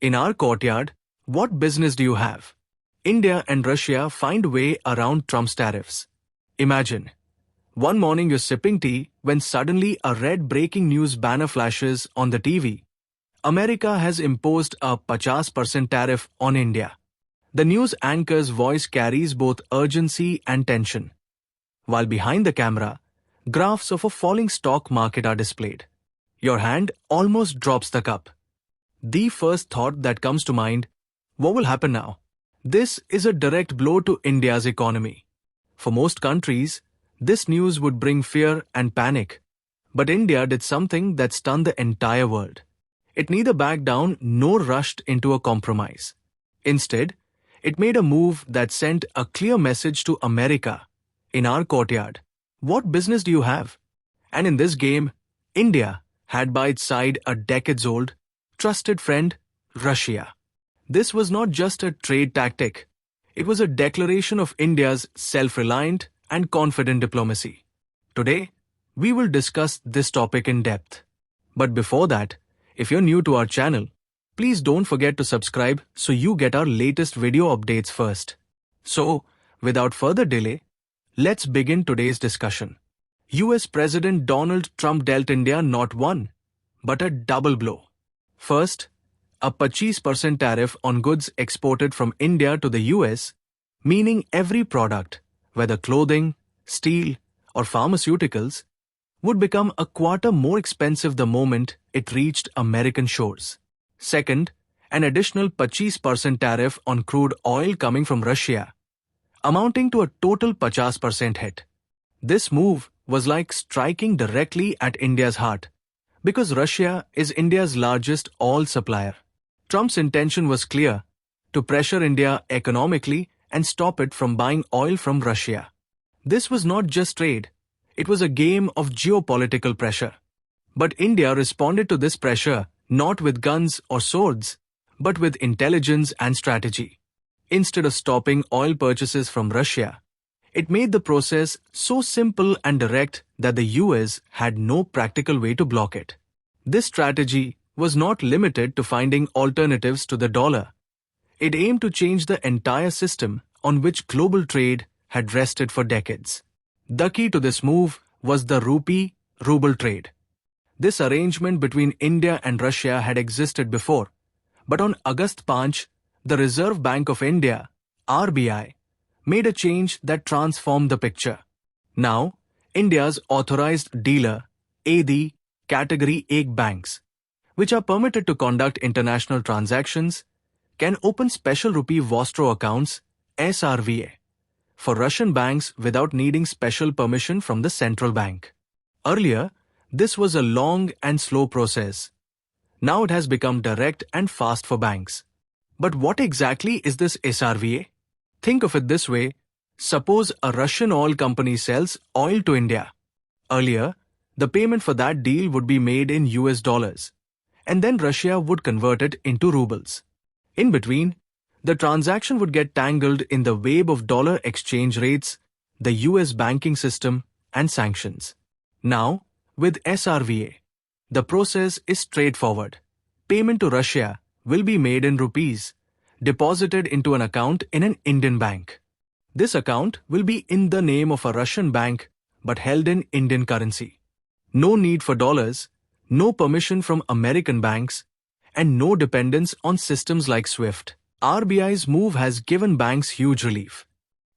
In our courtyard, what business do you have? India and Russia find way around Trump's tariffs. Imagine, one morning you're sipping tea when suddenly a red breaking news banner flashes on the TV. America has imposed a 50% tariff on India. The news anchor's voice carries both urgency and tension. While behind the camera, graphs of a falling stock market are displayed. Your hand almost drops the cup. The first thought that comes to mind, what will happen now? This is a direct blow to India's economy. For most countries, this news would bring fear and panic. But India did something that stunned the entire world. It neither backed down nor rushed into a compromise. Instead, it made a move that sent a clear message to America. In our courtyard, what business do you have? And in this game, India had by its side a decades-old, trusted friend, Russia. This was not just a trade tactic. It was a declaration of India's self-reliant and confident diplomacy. Today, we will discuss this topic in depth. But before that, if you're new to our channel, please don't forget to subscribe so you get our latest video updates first. So, without further delay, let's begin today's discussion. US President Donald Trump dealt India not one, but a double blow. First, a 50% tariff on goods exported from India to the US, meaning every product, whether clothing, steel, or pharmaceuticals, would become a quarter more expensive the moment it reached American shores. Second, an additional 50% tariff on crude oil coming from Russia, amounting to a total 50% hit. This move was like striking directly at India's heart, because Russia is India's largest oil supplier. Trump's intention was clear: to pressure India economically and stop it from buying oil from Russia. This was not just trade, it was a game of geopolitical pressure. But India responded to this pressure not with guns or swords, but with intelligence and strategy. Instead of stopping oil purchases from Russia, it made the process so simple and direct that the US had no practical way to block it. This strategy was not limited to finding alternatives to the dollar. It aimed to change the entire system on which global trade had rested for decades. The key to this move was the Rupee Ruble trade. This arrangement between India and Russia had existed before, but on August 5, the Reserve Bank of India, RBI, made a change that transformed the picture. Now, India's authorized dealer, 𝐴𝐴 Category 1 banks, which are permitted to conduct international transactions, can open special rupee Vostro accounts, SRVA, for Russian banks without needing special permission from the central bank. Earlier, this was a long and slow process. Now it has become direct and fast for banks. But what exactly is this SRVA? Think of it this way: suppose a Russian oil company sells oil to India. Earlier, the payment for that deal would be made in US dollars, and then Russia would convert it into rubles. In between, the transaction would get tangled in the web of dollar exchange rates, the US banking system, and sanctions. Now, with SRVA, the process is straightforward. Payment to Russia will be made in rupees, deposited into an account in an Indian bank. This account will be in the name of a Russian bank but held in Indian currency. No need for dollars, no permission from American banks, and no dependence on systems like SWIFT. RBI's move has given banks huge relief.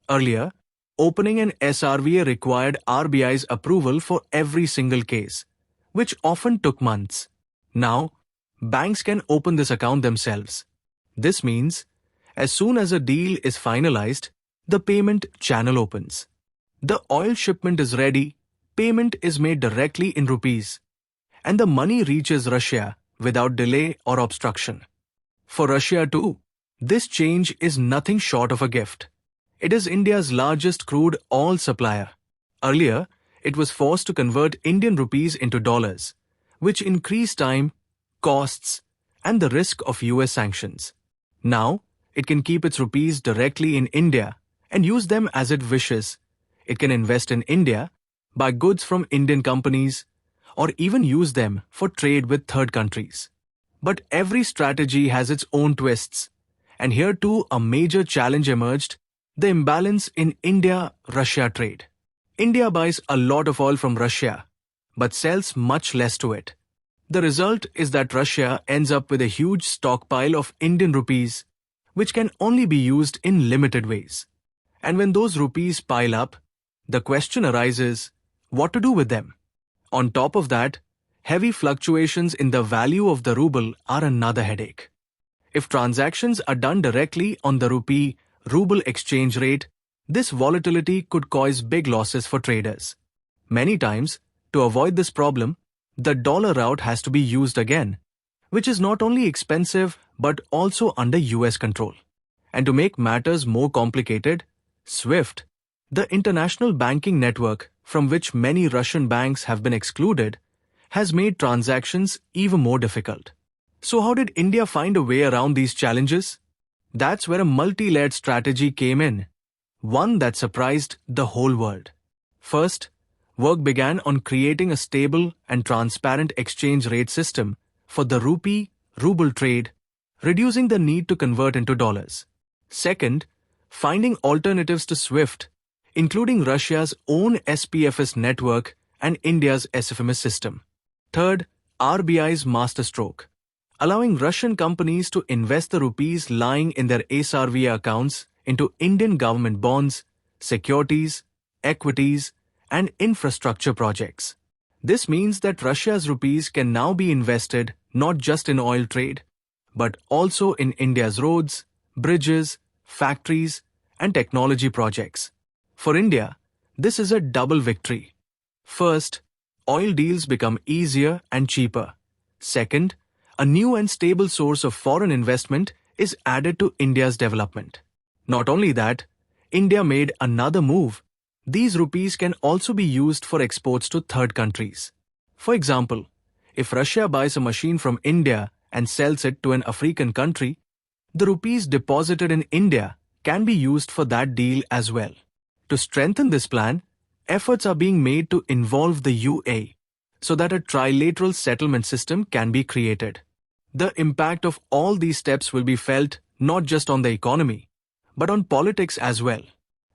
Earlier, opening an SRVA required RBI's approval for every single case, which often took months. Now, banks can open this account themselves. This means, as soon as a deal is finalized, the payment channel opens. The oil shipment is ready, payment is made directly in rupees, and the money reaches Russia without delay or obstruction. For Russia too, this change is nothing short of a gift. It is India's largest crude oil supplier. Earlier, it was forced to convert Indian rupees into dollars, which increased time, costs, and the risk of US sanctions. Now, it can keep its rupees directly in India and use them as it wishes. It can invest in India, buy goods from Indian companies, or even use them for trade with third countries. But every strategy has its own twists. And here too a major challenge emerged, the imbalance in India-Russia trade. India buys a lot of oil from Russia, but sells much less to it. The result is that Russia ends up with a huge stockpile of Indian rupees, which can only be used in limited ways. And when those rupees pile up, the question arises, what to do with them? On top of that, heavy fluctuations in the value of the ruble are another headache. If transactions are done directly on the Rupee Ruble exchange rate, this volatility could cause big losses for traders. Many times, to avoid this problem, the dollar route has to be used again, which is not only expensive but also under US control. And to make matters more complicated, SWIFT, the international banking network from which many Russian banks have been excluded, has made transactions even more difficult. So how did India find a way around these challenges? That's where a multi-layered strategy came in, one that surprised the whole world. First, work began on creating a stable and transparent exchange rate system for the Rupee Ruble trade, reducing the need to convert into dollars. Second, finding alternatives to SWIFT, including Russia's own SPFS network and India's SFMS system. Third, RBI's masterstroke, allowing Russian companies to invest the rupees lying in their SRVA accounts into Indian government bonds, securities, equities, and infrastructure projects. This means that Russia's rupees can now be invested not just in oil trade, but also in India's roads, bridges, factories, and technology projects. For India, this is a double victory. First, oil deals become easier and cheaper. Second, a new and stable source of foreign investment is added to India's development. Not only that, India made another move. These rupees can also be used for exports to third countries. For example, if Russia buys a machine from India and sells it to an African country, the rupees deposited in India can be used for that deal as well. To strengthen this plan, efforts are being made to involve the UAE so that a trilateral settlement system can be created. The impact of all these steps will be felt not just on the economy, but on politics as well.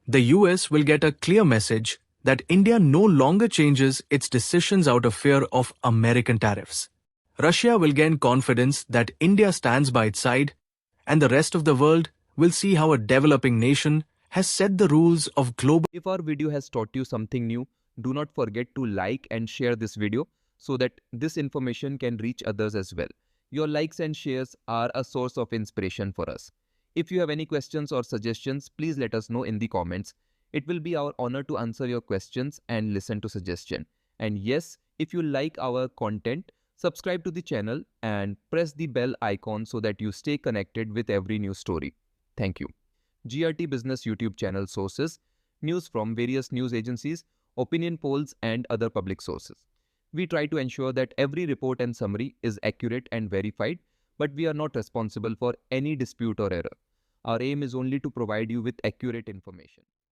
The US will get a clear message that India no longer changes its decisions out of fear of American tariffs. Russia will gain confidence that India stands by its side, and the rest of the world will see how a developing nation has set the rules of global. If our video has taught you something new, do not forget to like and share this video so that this information can reach others as well. Your likes and shares are a source of inspiration for us. If you have any questions or suggestions, please let us know in the comments. It will be our honor to answer your questions and listen to suggestions. And yes, if you like our content, subscribe to the channel and press the bell icon so that you stay connected with every new story. Thank you. GRT Business YouTube channel sources, news from various news agencies, opinion polls and other public sources. We try to ensure that every report and summary is accurate and verified, but we are not responsible for any dispute or error. Our aim is only to provide you with accurate information.